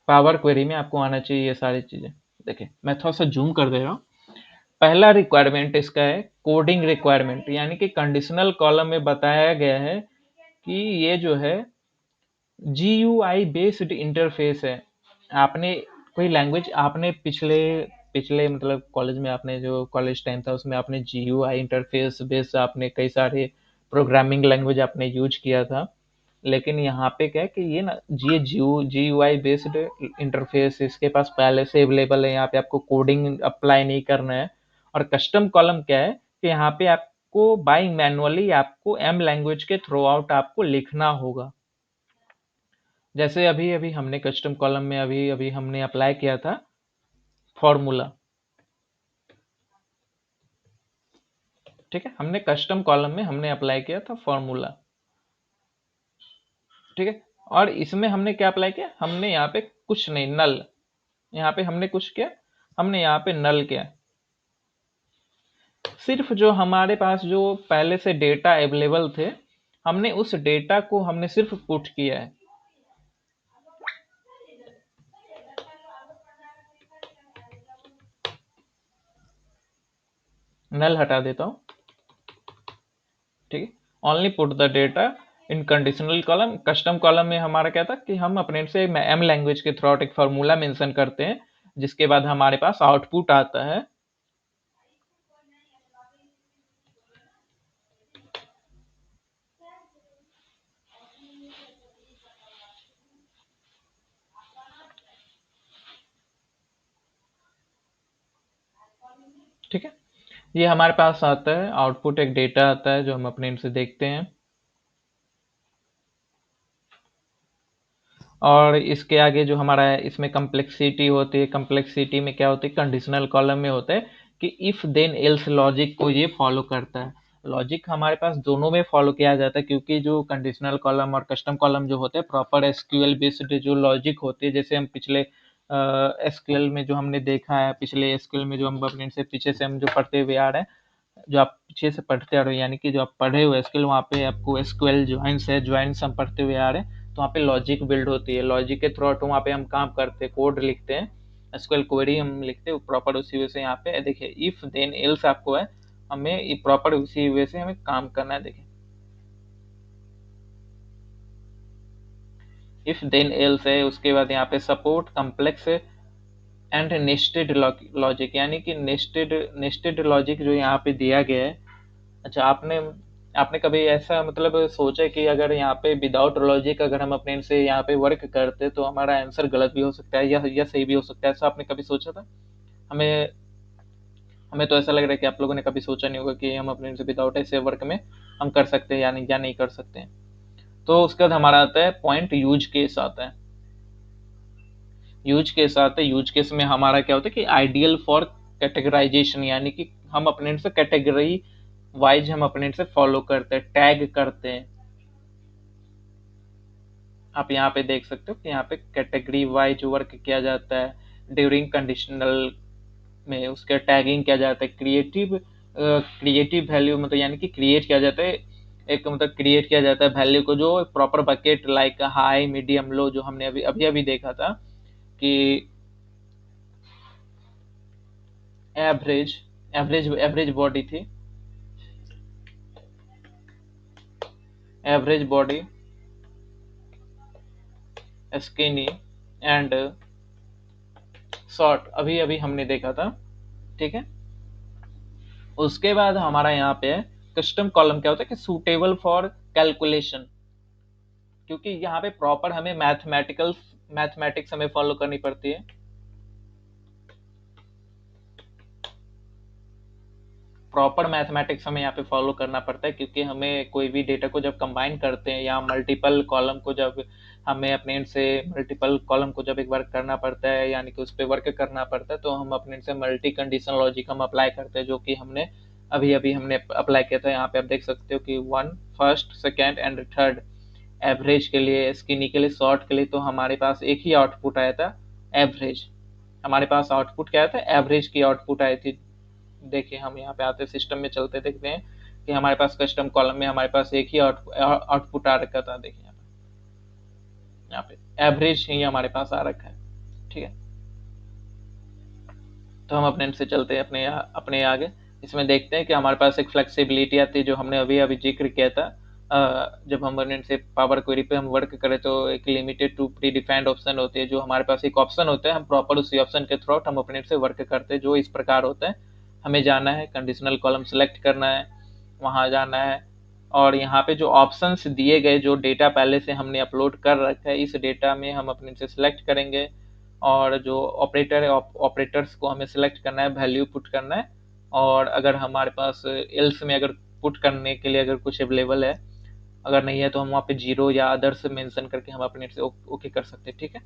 पावर क्वेरी में आपको आना चाहिए ये सारी चीजें। देखिए, मैं थोड़ा सा जूम कर दे रहा हूँ। पहला रिक्वायरमेंट इसका है कोडिंग रिक्वायरमेंट, यानी कि कंडीशनल कॉलम में बताया गया है कि ये जो है जीयूआई बेस्ड इंटरफेस है। आपने कोई लैंग्वेज आपने पिछले पिछले मतलब कॉलेज में, आपने जो कॉलेज टाइम था उसमें आपने जीयूआई इंटरफेस बेस्ड आपने कई सारे प्रोग्रामिंग लैंग्वेज आपने यूज किया था। लेकिन यहाँ पे क्या है कि ये ना, ये जीयूआई बेस्ड इंटरफेस इसके पास पहले से अवेलेबल है, यहाँ पे आपको कोडिंग अप्लाई नहीं करना है। और कस्टम कॉलम क्या है कि यहाँ पे आपको बाई मैनुअली आपको एम लैंग्वेज के थ्रू आउट आपको लिखना होगा। जैसे अभी अभी हमने कस्टम कॉलम में अभी अभी हमने अप्लाई किया था फॉर्मूला। ठीक है, हमने कस्टम कॉलम में हमने अप्लाई किया था फॉर्मूला। ठीक है, और इसमें हमने क्या अप्लाई किया, हमने यहाँ पे कुछ नहीं, नल, यहाँ पे हमने कुछ किया, हमने यहाँ पे नल किया। सिर्फ जो हमारे पास जो पहले से डेटा अवेलेबल थे, हमने उस डेटा को हमने सिर्फ पुट किया है। नल हटा देता हूँ। ठीक है। Only put the data in conditional column. Custom column में हमारा क्या था कि हम अपने से एम लैंग्वेज के थ्रू आउट एक फार्मूला मेंशन करते हैं, जिसके बाद हमारे पास आउटपुट आता है। ठीक है, ये हमारे पास आता है आउटपुट, एक डेटा आता है जो हम अपने इनसे देखते हैं। और इसके आगे जो हमारा है, इसमें कम्प्लेक्सिटी होती है। कम्प्लेक्सिटी में क्या होती है, कंडीशनल कॉलम में होता है कि इफ देन एल्स लॉजिक को ये फॉलो करता है। लॉजिक हमारे पास दोनों में फॉलो किया जाता है, क्योंकि जो कंडीशनल कॉलम और कस्टम कॉलम जो होते हैं प्रॉपर एसक्यूएल बेस्ड जो लॉजिक होती है, जैसे हम पिछले एसक्यूएल में जो हमने देखा है, पिछले एसक्यूएल में जो हम अपने से पीछे से हम जो पढ़ते हुए आ रहे हैं, जो आप पीछे से पढ़ते आ रहे हो, यानी कि जो आप पढ़े हुए एसक्यूएल, वहाँ पे आपको एसक्यूएल ज्वाइंस है, ज्वाइंस हम पढ़ते हुए आ रहे हैं, तो वहाँ पे लॉजिक बिल्ड होती है। लॉजिक के थ्रू आउट वहाँ पे हम काम करते हैं, कोड लिखते हैं, एसक्यूएल क्वेरी हम लिखते हैं प्रॉपर उसी वे से। यहाँ पे देखिए इफ देन एल्स आपको है, हमें प्रॉपर उसी वे से हमें काम करना है। देखिए इफ देन एल्स है, उसके बाद यहाँ पे support complex and nested logic, यानी कि नेस्टेड नेस्टेड लॉजिक जो यहाँ पे दिया गया है। अच्छा, आपने आपने कभी ऐसा मतलब सोचा कि अगर यहाँ पे विदाउट लॉजिक अगर हम अपने से यहाँ पे वर्क करते तो हमारा आंसर गलत भी हो सकता है या सही भी हो सकता है, ऐसा आपने कभी सोचा था? हमें हमें तो ऐसा लग रहा है कि आप लोगों ने कभी सोचा नहीं होगा कि हम अपने से विदाउट ऐसे वर्क में हम कर सकते हैं या नहीं कर सकते हैं। तो उसके बाद हमारा आता है पॉइंट यूज केस आता है। यूज केस आता है, यूज केस में हमारा क्या होता है कि आइडियल फॉर कैटेगराइजेशन, यानी कि हम अपने से कैटेगरी वाइज हम अपने से फॉलो करते हैं, टैग करते हैं। आप यहाँ पे देख सकते हो कि यहाँ पे कैटेगरी वाइज वर्क किया जाता है ड्यूरिंग कंडीशनल में, उसका टैगिंग किया जाता है। क्रिएटिव वैल्यू मतलब यानी कि क्रिएट किया जाता है, एक मतलब क्रिएट किया जाता है वैल्यू को, जो proper bucket like high medium low, जो हमने अभी अभी अभी देखा था कि एवरेज एवरेज बॉडी थी, average body, skinny and short, अभी अभी हमने देखा था। ठीक है, उसके बाद हमारा यहाँ पे कस्टम कॉलम क्या होता है कि सूटेबल फॉर कैलकुलेशन, क्योंकि यहाँ पे प्रॉपर हमें मैथमेटिक्स हमें फॉलो करनी पड़ती है। प्रॉपर मैथमेटिक्स हमें यहाँ पे फॉलो करना पड़ता है, क्योंकि हमें कोई भी डेटा को जब कंबाइन करते हैं या मल्टीपल कॉलम को जब हमें अपने से मल्टीपल कॉलम को जब एक बार करना पड़ता है, यानी कि उस पर वर्क करना पड़ता है, तो हम अपने से मल्टी कंडीशन लॉजिक हम अप्लाई करते हैं, जो कि हमने अभी अभी हमने अप्लाई किया था। यहाँ पे आप देख सकते हो कि one, first, second and third, average के लिए, स्किनी के लिए, शॉर्ट के लिए, तो हमारे पास एक ही आउटपुट आया था, एवरेज। हमारे पास आउटपुट क्या आया था, एवरेज की आउटपुट आई थी। देखिए हम यहाँ पे आते सिस्टम में चलते देखते हैं कि हमारे पास कस्टम कॉलम में हमारे पास एक ही आउटपुट आ रखा था। देखिए यहाँ पे एवरेज ही हमारे पास आ रखा है। ठीक है, तो हम अपने से चलते हैं अपने आगे। इसमें देखते हैं कि हमारे पास एक फ्लेक्सिबिलिटी आती है, जो हमने अभी अभी जिक्र किया था। जब हम अपने से पावर क्वेरी पे हम वर्क करें तो एक limited to predefined option होती है, जो हमारे पास एक ऑप्शन होता है, हम प्रॉपर उसी ऑप्शन के थ्रू हम अपने से वर्क करते हैं, जो इस प्रकार होता है। हमें जाना है, कंडीशनल कॉलम सेलेक्ट करना है, वहाँ जाना है, और यहाँ पे जो ऑप्शंस दिए गए, जो डेटा पहले से हमने अपलोड कर रखा है, इस डेटा में हम अपने से सिलेक्ट करेंगे, और जो ऑपरेटर है ऑपरेटर्स को हमें सिलेक्ट करना है, वैल्यू पुट करना है। और अगर हमारे पास एल्स में अगर पुट करने के लिए अगर कुछ अवेलेबल है, अगर नहीं है तो हम वहाँ पे जीरो या अदर्स मेंशन करके हम अपने से ओके कर सकते हैं। ठीक है,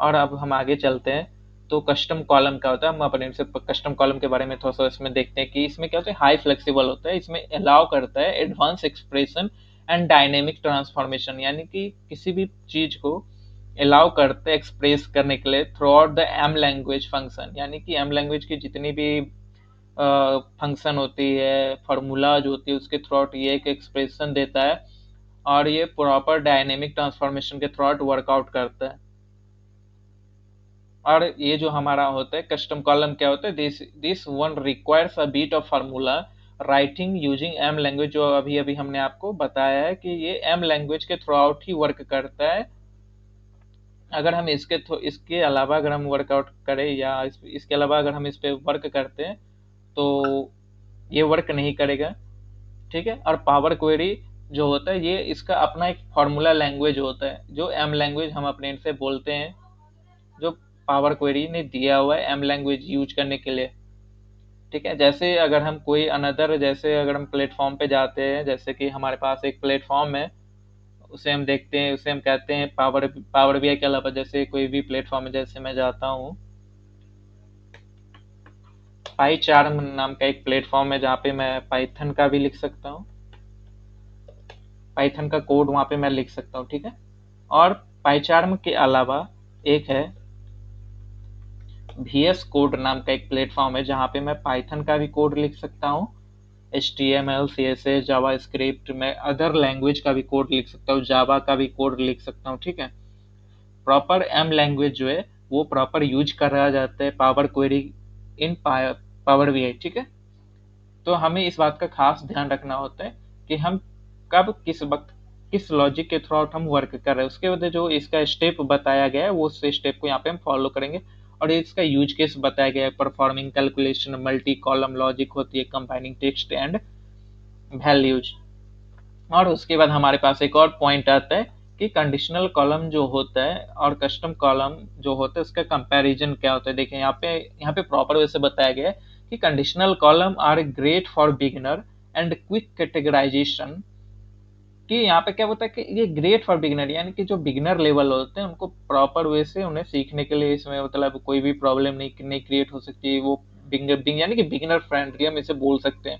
और अब हम आगे चलते हैं। तो कस्टम कॉलम क्या होता है, हम अपने से कस्टम कॉलम के बारे में थोड़ा सा इसमें देखते हैं कि इसमें क्या होता है, हाई फ्लेक्सिबल होता है, इसमें अलाउ करता है advance expression and dynamic transformation, यानी कि किसी भी चीज को अलाउ करते हैं एक्सप्रेस करने के लिए throughout the M language function, यानी कि एम लैंग्वेज की जितनी भी फंक्शन होती है, फार्मूलाज होती है, उसके थ्रू आउट ये एक एक्सप्रेशन देता है, और ये प्रॉपर डायनेमिक ट्रांसफॉर्मेशन के थ्रू आउट वर्कआउट करता है। और ये जो हमारा होता है कस्टम कॉलम क्या होता है, this this one requires a bit of formula writing using M language, जो अभी अभी हमने आपको बताया है कि ये एम लैंग्वेज के थ्रू आउट ही वर्क करता है। अगर हम इसके अलावा अगर हम वर्कआउट करें या इसके अलावा अगर हम इस पे वर्क करते हैं तो ये वर्क नहीं करेगा। ठीक है। और पावर क्वेरी जो होता है ये इसका अपना एक फॉर्मूला लैंग्वेज होता है, जो एम लैंग्वेज हम अपने से बोलते हैं, जो पावर क्वेरी ने दिया हुआ है एम लैंग्वेज यूज करने के लिए। ठीक है। जैसे अगर हम कोई अनदर, जैसे अगर हम प्लेटफॉर्म पे जाते हैं, जैसे कि हमारे पास एक प्लेटफॉर्म है, उसे हम देखते हैं, उसे हम कहते हैं पावर पावर बीआई के अलावा जैसे कोई भी प्लेटफॉर्म है, जैसे मैं जाता हूँ पाई चार्म नाम का एक प्लेटफॉर्म है जहाँ पे मैं पाइथन का भी लिख सकता हूँ, पाइथन का कोड वहाँ पे मैं लिख सकता हूँ। ठीक है। और पाइचार्म के अलावा एक है VS कोड नाम का एक प्लेटफॉर्म है जहाँ पे मैं पाइथन का भी कोड लिख सकता हूँ, HTML CSS जावा स्क्रिप्ट में अदर लैंग्वेज का भी कोड लिख सकता हूँ, जावा का भी कोड लिख सकता हूँ। ठीक है। प्रॉपर एम लैंग्वेज जो है वो प्रॉपर यूज करा जाता है power query in power BI. ठीक है। तो हमें इस बात का खास ध्यान रखना होता है कि हम कब किस वक्त किस लॉजिक के थ्रू आउट हम वर्क कर रहे हैं, उसके बाद जो इसका स्टेप बताया गया है वो उस स्टेप को यहाँ पे हम फॉलो करेंगे। और इसका यूज केस बताया गया है, performing calculation, multi column logic होती है, कंबाइनिंग टेक्स्ट एंड वैल्यूज। और उसके बाद हमारे पास एक और पॉइंट आता है कि कंडीशनल कॉलम जो होता है और कस्टम कॉलम जो होता है उसका कंपैरिजन क्या होता है। देखिए यहाँ पे प्रॉपर वे से बताया गया है कि conditional column are great for beginner and quick categorisation. कि यहाँ पे क्या होता है कि ये ग्रेट फॉर बिगिनर, यानी कि जो बिगिनर लेवल होते हैं उनको प्रॉपर वे से उन्हें सीखने के लिए इसमें मतलब कोई भी प्रॉब्लम नहीं क्रिएट हो सकती है। वो बिगिनर यानी कि बिगिनर फ्रेंडली हम इसे बोल सकते हैं,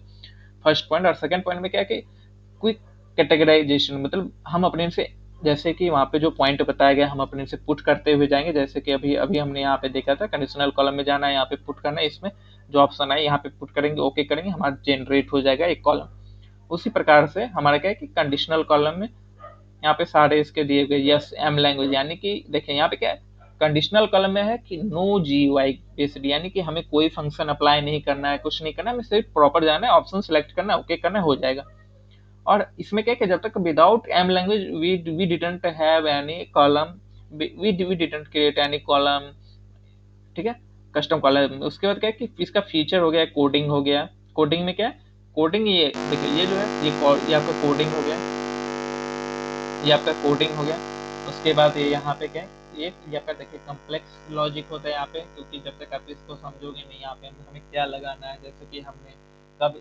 फर्स्ट पॉइंट। और सेकंड पॉइंट में क्या है कि क्विक कैटेगराइजेशन, मतलब हम अपने से, जैसे कि वहाँ पे जो पॉइंट बताया गया हम अपने से पुट करते हुए जाएंगे। जैसे कि अभी अभी हमने यहाँ पे देखा था कंडीशनल कॉलम में जाना है, यहाँ पे पुट करना है, इसमें जो ऑप्शन है यहाँ पे पुट करेंगे, ओके करेंगे, हमारा जनरेट हो जाएगा एक कॉलम। उसी प्रकार से हमारा क्या है कि कंडीशनल कॉलम में यहाँ पे सारे इसके दिए गए यस एम लैंग्वेज, यानी कि देखिए यहाँ पे क्या है, कंडीशनल कॉलम में है कि नो GUI बेस्ड, यानी कि हमें कोई फंक्शन अप्लाई नहीं करना है, कुछ नहीं करना है, हमें सिर्फ प्रॉपर जाना है, ऑप्शन सेलेक्ट करना है, ओके करना है, हो जाएगा। और इसमें क्या है कि जब तक without M language we didn't have any column, we didn't create any column. ठीक है। Custom column. उसके बाद क्या है कि इसका फीचर हो गया, कोडिंग हो गया। कोडिंग में क्या है, कोडिंग ये देखिए ये जो है ये आपका कोडिंग हो गया, ये आपका कोडिंग हो गया। उसके बाद ये यहाँ पे क्या है, ये आपका देखिए कम्प्लेक्स लॉजिक होता है यहाँ पे, क्योंकि जब तक आप इसको समझोगे नहीं यहाँ पे हमें क्या लगाना है, जैसे कि हमने कब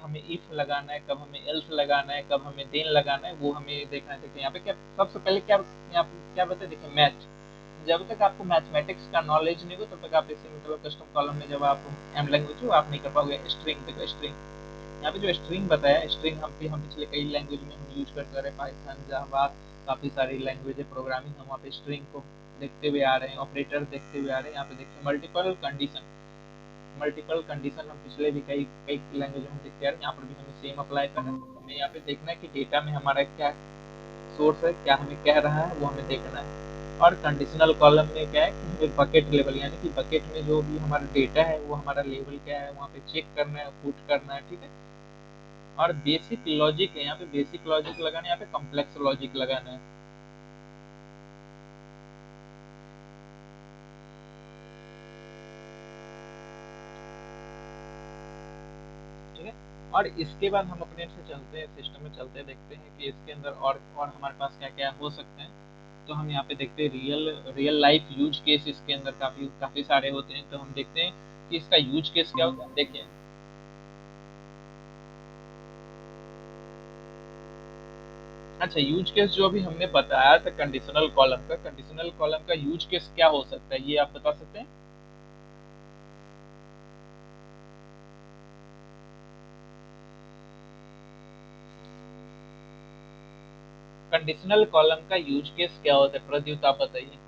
हमें इफ लगाना है, कब हमें एल्स लगाना है, कब हमें देन लगाना है, वो हमें देखना है। देखिए यहाँ पे क्या सबसे पहले क्या यहाँ पे क्या बताए, देखिए मैथ। जब तक आपको मैथमेटिक्स का नॉलेज नहीं हो तब तक आप इसे मतलब कस्टम कॉलम में जब आप एम लैंग्वेज हो आप नहीं कर पाओगे। स्ट्रिंग देखो, स्ट्रिंग यहाँ पे जो स्ट्रिंग बताया, स्ट्रिंग हम पिछले कई लैंग्वेज में हम यूज करते रहे, पाइथन, जावा, काफी सारी लैंग्वेज है प्रोग्रामिंग, हम वहाँ पे स्ट्रिंग को देखते हुए आ रहे हैं, ऑपरेटर देखते हुए आ रहे हैं। यहाँ पे देखिए मल्टीपल कंडीशन हम पिछले भी कई कई लैंग्वेज में हम देखते आ रहे हैं, यहाँ पर भी हमें सेम अप्लाई करना है। हमें यहाँ पे देखना है कि डेटा में हमारा क्या सोर्स है, क्या हमें कह रहा है, वो हमें देखना है। और कंडीशनल कॉलम में क्या है कि हमें बकेट लेवल, यानी कि बकेट में जो भी हमारा डेटा है वो हमारा लेवल क्या है वहाँ पे चेक करना है, पुट करना है। ठीक है। और बेसिक लॉजिक है, यहाँ पे बेसिक लॉजिक लगाना है, यहाँ पे कॉम्प्लेक्स लॉजिक लगाना है। ठीक है। और इसके बाद हम अपने से चलते हैं, सिस्टम में चलते हैं, देखते हैं कि इसके अंदर और हमारे पास क्या क्या हो सकते हैं। तो हम यहाँ पे देखते हैं रियल लाइफ यूज केस इसके अंदर काफी काफी सारे होते हैं। तो हम देखते हैं कि इसका यूज केस क्या होता है। देखिए अच्छा, यूज केस जो अभी हमने बताया था कंडीशनल कॉलम का यूज केस क्या हो सकता है, ये आप बता सकते हैं। कंडीशनल कॉलम का यूज केस क्या होता है, प्रद्युत आप बताइए।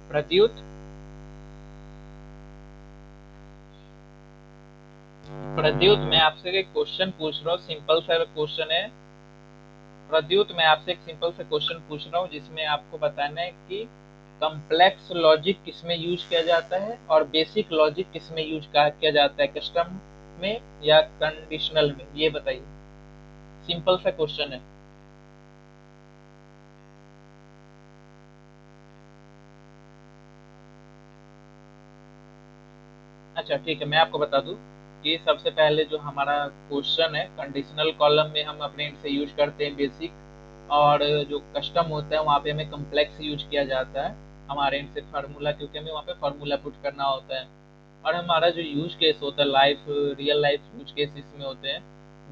प्रद्युत, प्रद्युत मैं आपसे एक क्वेश्चन पूछ रहा हूँ, सिंपल सा क्वेश्चन है। प्रद्युत मैं आपसे एक सिंपल सा क्वेश्चन पूछ रहा हूँ जिसमें आपको बताना है कि कम्प्लेक्स लॉजिक किसमें यूज किया जाता है और बेसिक लॉजिक किसमें यूज किया जाता है, कस्टम में या कंडीशनल में, ये बताइए। सिंपल सा क्वेश्चन है। अच्छा ठीक है, मैं आपको बता दूं कि सबसे पहले जो हमारा क्वेश्चन है, कंडीशनल कॉलम में हम अपने से यूज करते हैं बेसिक, और जो कस्टम होता है वहाँ पे हमें कम्प्लेक्स यूज किया जाता है हमारे एंड से फार्मूला, क्योंकि हमें वहाँ पे फार्मूला पुट करना होता है। और हमारा जो यूज केस होता है life, real life use case इसमें होते हैं,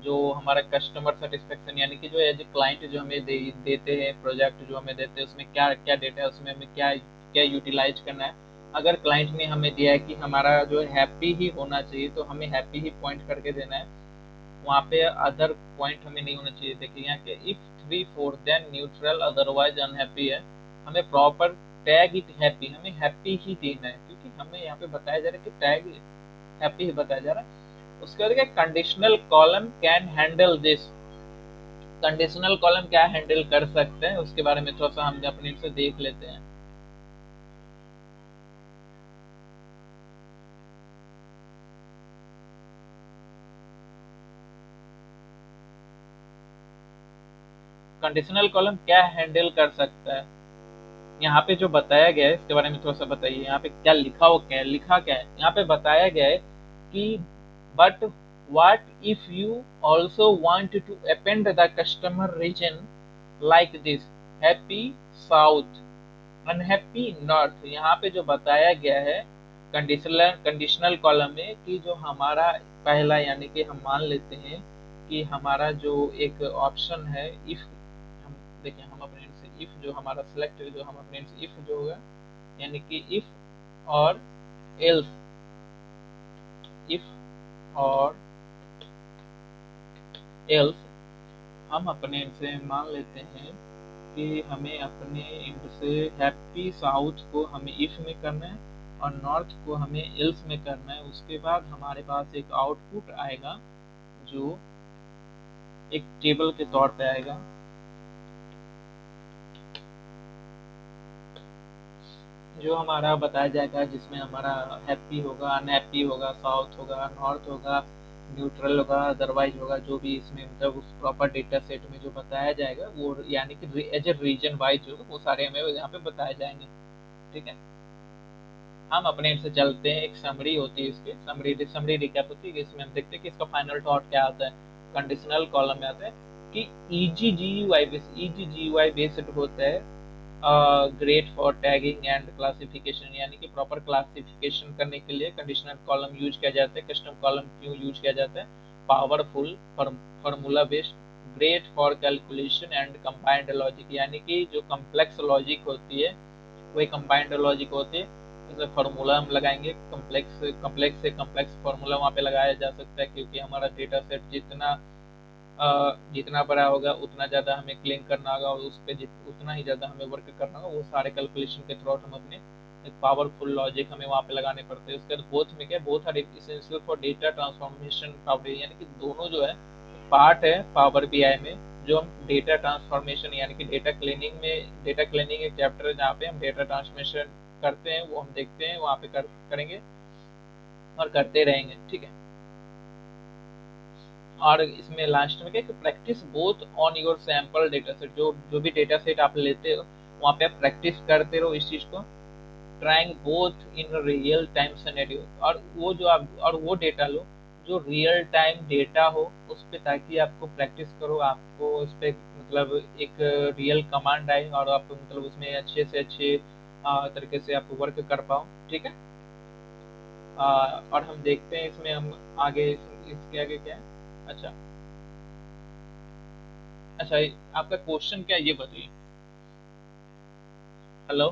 जो हमारा कस्टमर सेटिस्फेक्शन, यानी कि जो एज ए क्लाइंट जो हमें देते हैं प्रोजेक्ट जो हमें देते हैं, उसमें क्या क्या डेटा है, उसमें हमें क्या क्या यूटिलाइज करना है। अगर क्लाइंट ने हमें दिया है कि हमारा जो हैप्पी ही होना चाहिए, तो हमें हैप्पी ही पॉइंट करके देना है, वहाँ पे अदर पॉइंट हमें नहीं होना चाहिए। देखिए यहाँ के if 3 4 then neutral otherwise unhappy है, हमें प्रॉपर टैग इट हैप्पी, हमें हैप्पी ही देना है, क्योंकि हमें यहाँ पे बताया जा रहा है कि टैग हैप्पी ही बताया जा रहा है। उसके बाद क्या, conditional column can handle this, conditional column क्या हैंडल कर सकते हैं उसके बारे में थोड़ा सा हम अपने से देख लेते हैं। कंडीशनल कॉलम क्या हैंडल कर सकता है, यहाँ पे जो बताया गया है इसके बारे में थोड़ा सा बताइए। यहाँ पे क्या लिखा हो, क्या लिखा क्या है, यहाँ पे बताया गया है कि but what if you also want to append the customer region like this, happy south unhappy north. यहाँ पे जो बताया गया है कंडीशनल कंडीशनल कॉलम में, कि जो हमारा पहला, यानी कि हम मान लेते हैं कि हमारा जो एक ऑप्शन है इफ, हम देखिए हम अपने से इफ जो हमारा सिलेक्ट, जो हम अपने से इफ जो होगा, यानी कि इफ और एल्स, इफ और एल्स, हम अपने से मान लेते हैं कि हमें अपने इंड से हैप्पी साउथ को हमें इफ में करना है और नॉर्थ को हमें एल्स में करना है। उसके बाद हमारे पास एक आउटपुट आएगा जो एक टेबल के तौर पे आएगा, जो हमारा बताया जाएगा, जिसमें हमारा हैप्पी होगा, अनहैप्पी होगा, साउथ होगा, नॉर्थ होगा, न्यूट्रल होगा, अदरवाइज होगा, जो भी इसमें मतलब उस प्रॉपर डेटा सेट में जो बताया जाएगा वो, यानी कि एज ए रीजन वाइज होगा, वो सारे हमें यहाँ पे बताए जाएंगे। ठीक है, हम अपने एंड से चलते हैं। एक समरी होती है इसकी, समरी रिकैप होती है, इसमें हम देखते हैं कि इसका फाइनल थॉट क्या आता है। कंडीशनल कॉलम में आता है कि ईजीजीयूआई बेस्ड होता है, great for tagging and classification, यानी कि प्रॉपर क्लासिफिकेशन करने के लिए कंडीशनल कॉलम यूज किया जाता है। कस्टम कॉलम क्यों यूज किया जाता है, powerful, formula based, great for calculation and combined logic, यानी कि जो कम्प्लेक्स लॉजिक होती है वही कंबाइंड लॉजिक होती है। जैसे फार्मूला हम लगाएंगे, कम्प्लेक्स कम्प्लेक्स से कम्प्लेक्स फार्मूला वहाँ पे लगाया जा सकता है, क्योंकि हमारा डेटा सेट जितना बड़ा होगा उतना ज़्यादा हमें क्लीन करना होगा, और उस पर उतना ही ज़्यादा हमें वर्क करना होगा। वो सारे कैलकुलेशन के थ्रू हम अपने एक पावरफुल लॉजिक हमें वहाँ पे लगाने पड़ते हैं। उसके बाद बोथ में क्या, both are essential for data transformation power, यानी कि दोनों जो है पार्ट है पावर बीआई में, जो हम डेटा ट्रांसफॉर्मेशन यानी कि डेटा क्लीनिंग में, डेटा क्लीनिंग एक चैप्टर है जहाँ पे हम डेटा ट्रांसफॉर्मेशन करते हैं, वो हम देखते हैं वहाँ पे करेंगे और करते रहेंगे। ठीक है, और इसमें लास्ट में क्या, कि practice both on your sample data set, जो जो भी डेटा सेट आप लेते हो वहाँ पे आप प्रैक्टिस करते रहो इस चीज़ को, trying both in real time scenario, और वो जो आप और वो डेटा लो जो रियल टाइम डेटा हो उस पे, ताकि आपको प्रैक्टिस करो, आपको उस पे मतलब एक रियल कमांड आए और आप मतलब उसमें अच्छे से अच्छे तरीके से आप वर्क कर पाओ। ठीक है, और हम देखते हैं इसमें हम आगे इसके आगे क्या है। अच्छा, अच्छा, आपका क्वेश्चन क्या है ये बताइए। हेलो।